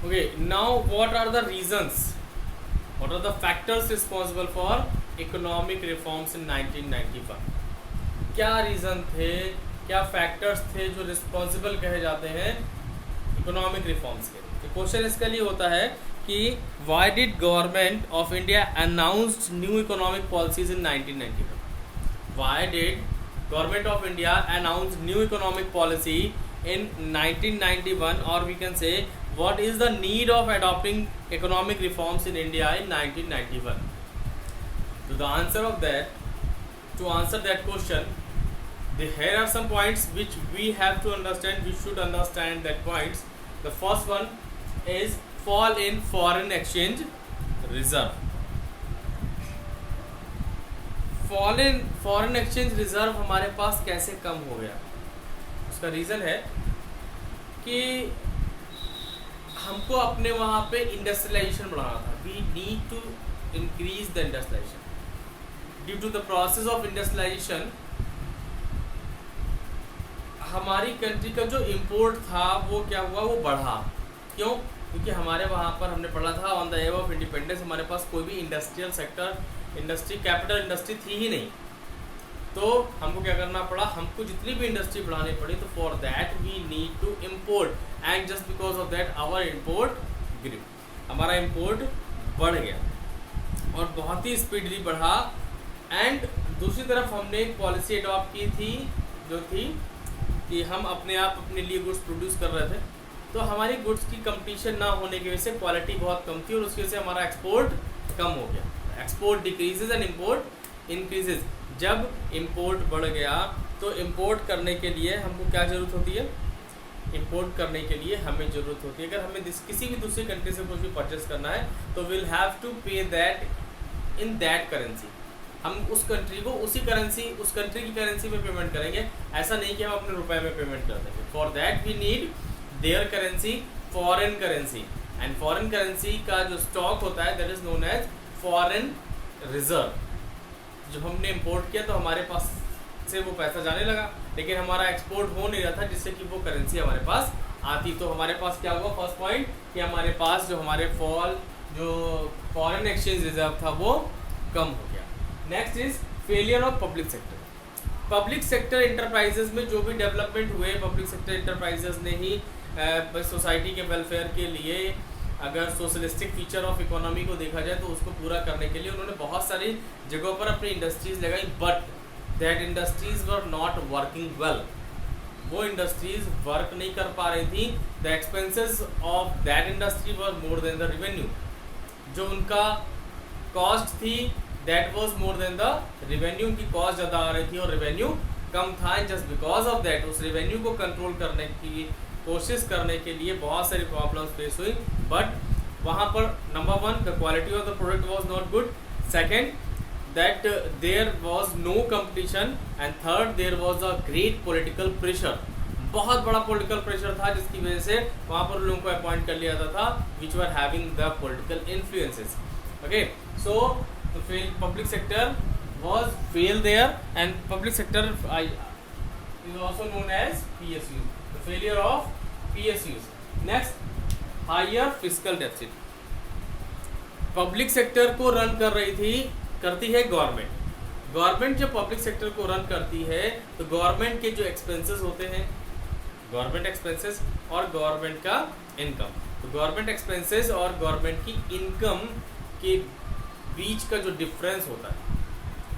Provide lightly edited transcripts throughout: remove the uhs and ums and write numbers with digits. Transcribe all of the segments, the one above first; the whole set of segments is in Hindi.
Okay, now what are the reasons? What are the factors responsible for economic reforms in 1991? क्या रीज़न थे, क्या फैक्टर्स थे जो रिस्पॉन्सिबल कहे जाते हैं इकोनॉमिक रिफॉर्म्स के? तो क्वेश्चन इसके लिए होता है कि why did government of India announced new economic policies in 1991? Why did government of India announce new economic policy in 1991, or we can say what is the need of adopting economic reforms in India in 1991? So the answer of that, to answer that question, here are some points which we have to understand. We should understand that points. The first one is fall in foreign exchange reserve. Fall in foreign exchange reserve हमारे पास कैसे कम हो गया? उसका रीज़न है कि हमको अपने वहाँ पे इंडस्ट्रियलाइजेशन बढ़ाना था. We need to increase the industrialisation. Due to the process of industrialisation हमारी कंट्री का जो इम्पोर्ट था वो क्या हुआ, वो बढ़ा. क्यों? क्योंकि हमारे वहाँ पर हमने पढ़ा था on the above of independence हमारे पास कोई भी industrial sector, industry, capital industry थी ही नहीं. तो हमको क्या करना पड़ा, हमको जितनी भी इंडस्ट्री बढ़ानी पड़ी. तो for that we need to import, and just because of that our import grew. हमारा इम्पोर्ट बढ़ गया और बहुत ही स्पीडली बढ़ा. एंड दूसरी तरफ हमने एक पॉलिसी अडॉप्ट की थी जो थी कि हम अपने आप अपने लिए गुड्स प्रोड्यूस कर रहे थे. तो हमारी गुड्स की कंपटीशन ना होने की वजह से क्वालिटी बहुत कम थी और उसकी वजह से हमारा एक्सपोर्ट कम हो गया. Export decreases and import increases. जब इम्पोर्ट बढ़ गया तो इम्पोर्ट करने के लिए हमको क्या ज़रूरत होती है? इम्पोर्ट करने के लिए हमें ज़रूरत होती है, अगर हमें किसी भी दूसरी कंट्री से कुछ भी परचेस करना है तो विल हैव टू पे दैट इन दैट करेंसी. हम उस कंट्री को उसी करेंसी, उस कंट्री की करेंसी में पेमेंट करेंगे. ऐसा नहीं कि हम अपने रुपए में पेमेंट कर देंगे. For that we need their currency, foreign currency. And foreign currency का जो स्टॉक होता है that is known as foreign reserve. जब हमने इंपोर्ट किया तो हमारे पास से वो पैसा जाने लगा, लेकिन हमारा एक्सपोर्ट हो नहीं रहा था जिससे कि वो करेंसी हमारे पास आती. तो हमारे पास क्या हुआ, फर्स्ट पॉइंट, कि हमारे पास जो हमारे जो फॉरेन एक्सचेंज रिजर्व था वो कम हो गया. Next is failure of public sector. Public sector enterprises में जो भी डेवलपमेंट हुए, पब्लिक सेक्टर इंटरप्राइजेज ने ही सोसाइटी के वेलफेयर के लिए, अगर सोशलिस्टिक फीचर ऑफ इकोनॉमी को देखा जाए तो उसको पूरा करने के लिए उन्होंने बहुत सारी जगहों पर अपनी इंडस्ट्रीज लगाई. But that industries were not working well. वो इंडस्ट्रीज वर्क नहीं कर पा रही थी. The expenses of that industry were more than the revenue. जो उनका कॉस्ट थी that was more than the revenue. उनकी कॉस्ट ज़्यादा आ रही थी और रेवेन्यू कम था. जस्ट बिकॉज ऑफ दैट उस रेवेन्यू को कंट्रोल करने की कोशिश करने के लिए बहुत सारी प्रॉब्लम्स फेस हुई. बट वहाँ पर number one, the quality of the product was not good. Second, that there was no competition. And third, there was a great political pressure. बहुत बड़ा पॉलिटिकल प्रेशर था जिसकी वजह से वहाँ पर लोगों को अपॉइंट कर लिया जाता था which were having the political influences. Okay, so public sector was fail there, and public sector is also known as PSU, the failure of PSUs. Next, higher fiscal deficit. Public sector को रन करती है गवर्नमेंट. गवर्नमेंट जब पब्लिक सेक्टर को रन करती है तो गवर्नमेंट के जो एक्सपेंसेस होते हैं, गवर्नमेंट एक्सपेंसेस और गवर्नमेंट का इनकम, तो गवर्नमेंट एक्सपेंसेस और गवर्नमेंट की इनकम के बीच का जो डिफरेंस होता है,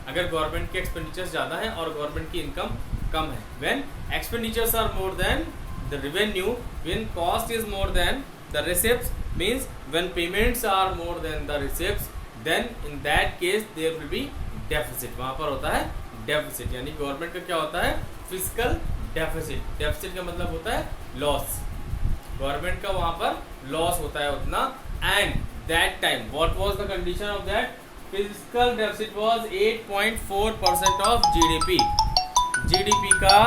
अगर गवर्नमेंट के एक्सपेंडिचर्स ज़्यादा है और गवर्नमेंट की इनकम कम है, when expenditures are more than the revenue, when cost is more than the receipts, means when payments are more than the receipts, then in that case there will be deficit. वहाँ पर होता है डेफिसिट. यानी गवर्नमेंट का क्या होता है, फिजिकल डेफिसिट. डेफिसिट का मतलब होता है लॉस. गवर्नमेंट का वहाँ पर लॉस होता है उतना. And that time what was the condition of that, physical deficit was 8.4% of GDP. GDP का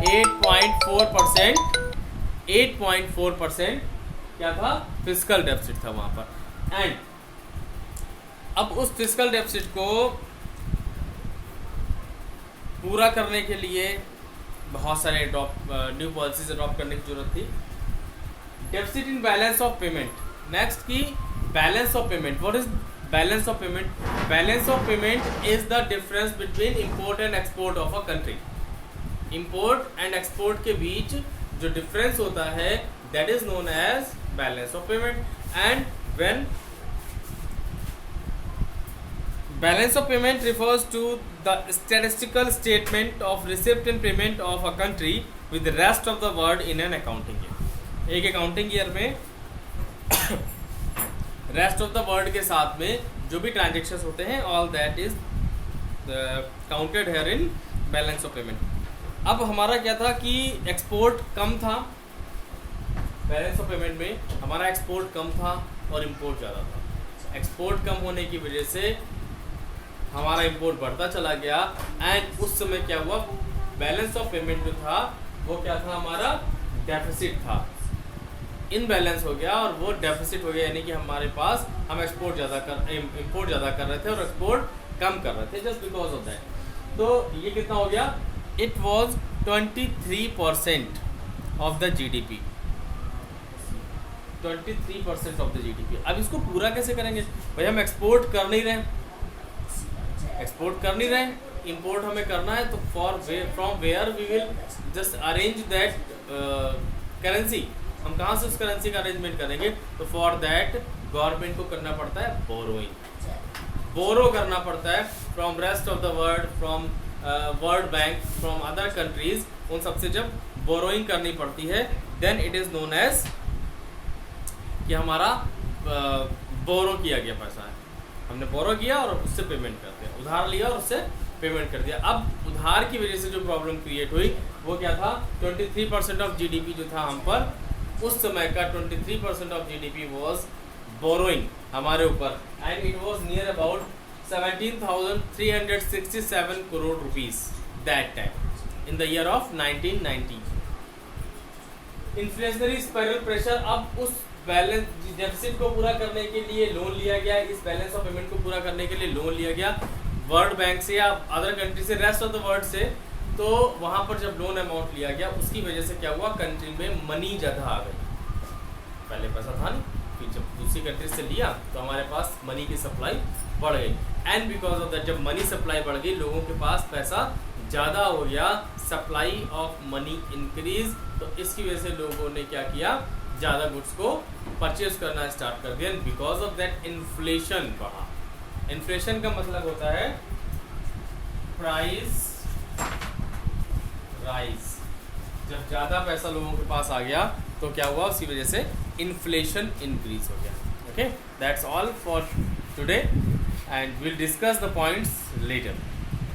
8.4% क्या था, फिजिकल डेफिसिट था वहाँ पर. एंड अब उस फिजिकल डेफिसिट को पूरा करने के लिए बहुत सारे न्यू पॉलिसीज अडॉप्ट करने की जरूरत थी. Deficit in balance of payment. Next की balance of payment. What is balance of payment? Balance of payment is the difference between import and export of a country. Import and export के बीच जो डिफरेंस होता है that is known as balance of payment. And when balance of payment refers to the statistical statement of receipt and payment of a country with the rest of the world in an accounting year. एक accounting year में rest of the world के साथ में जो भी transactions होते हैं all that is counted here in balance of payment. अब हमारा क्या था कि export कम था, balance of payment में हमारा export कम था और import ज़्यादा था. export कम होने की वजह से हमारा इंपोर्ट बढ़ता चला गया एंड उस समय क्या हुआ, बैलेंस ऑफ पेमेंट जो था वो क्या था, हमारा डेफिसिट था, इनबैलेंस हो गया और वो डेफिसिट हो गया. यानी कि हमारे पास हम इंपोर्ट ज़्यादा कर रहे थे और एक्सपोर्ट कम कर रहे थे जस्ट बिकॉज ऑफ दैट. तो ये कितना हो गया, it was 23% of the GDP. 23% of the GDP. अब इसको पूरा कैसे करेंगे भाई, हम एक्सपोर्ट कर नहीं रहे, इंपोर्ट हमें करना है. तो from where we will just arrange that currency, हम कहाँ से उस करेंसी का अरेंजमेंट करेंगे. तो फॉर दैट गवर्नमेंट को करना पड़ता है बोरो करना पड़ता है from rest of the world, from World Bank, from other countries. उन सबसे जब बोरोइंग करनी पड़ती है then it is known as कि हमारा बोरो किया गया पैसा है, हमने बोरो किया और उससे पेमेंट कर दिया, उधार लिया और उससे पेमेंट कर दिया. अब उधार की वजह से जो प्रॉब्लम क्रिएट हुई वो क्या था, 23% ऑफ GDP जो था हम पर उस समय का 23% ऑफ GDP वाज बोरोइंग हमारे ऊपर and it was near about 17,367 crore rupees that time in the year of 1990. Inflationary spiral pressure. अब उस बैलेंस डेफिसिट को पूरा करने के लिए लोन लिया गया, इस बैलेंस ऑफ पेमेंट को पूरा करने के लिए लोन लिया गया वर्ल्ड बैंक से या अदर कंट्री से, रेस्ट ऑफ द वर्ल्ड से. तो वहाँ पर जब लोन अमाउंट लिया गया उसकी वजह से क्या हुआ, कंट्री में मनी ज़्यादा आ गई. पहले पैसा था नहीं, फिर जब दूसरी कंट्री से लिया तो हमारे पास मनी की सप्लाई बढ़ गई एंड बिकॉज ऑफ दैट जब मनी सप्लाई बढ़ गई लोगों के पास पैसा ज़्यादा हो गया, सप्लाई ऑफ मनी इंक्रीज. तो इसकी वजह से लोगों ने क्या किया, ज़्यादा गुड्स को परचेज करना स्टार्ट कर दिया. बिकॉज ऑफ दैट इन्फ्लेशन बढ़ा. इन्फ्लेशन का मतलब होता है प्राइस राइज. जब ज़्यादा पैसा लोगों के पास आ गया तो क्या हुआ, उसी वजह से इन्फ्लेशन इंक्रीज हो गया. Okay, that's all for today and will discuss the points letter.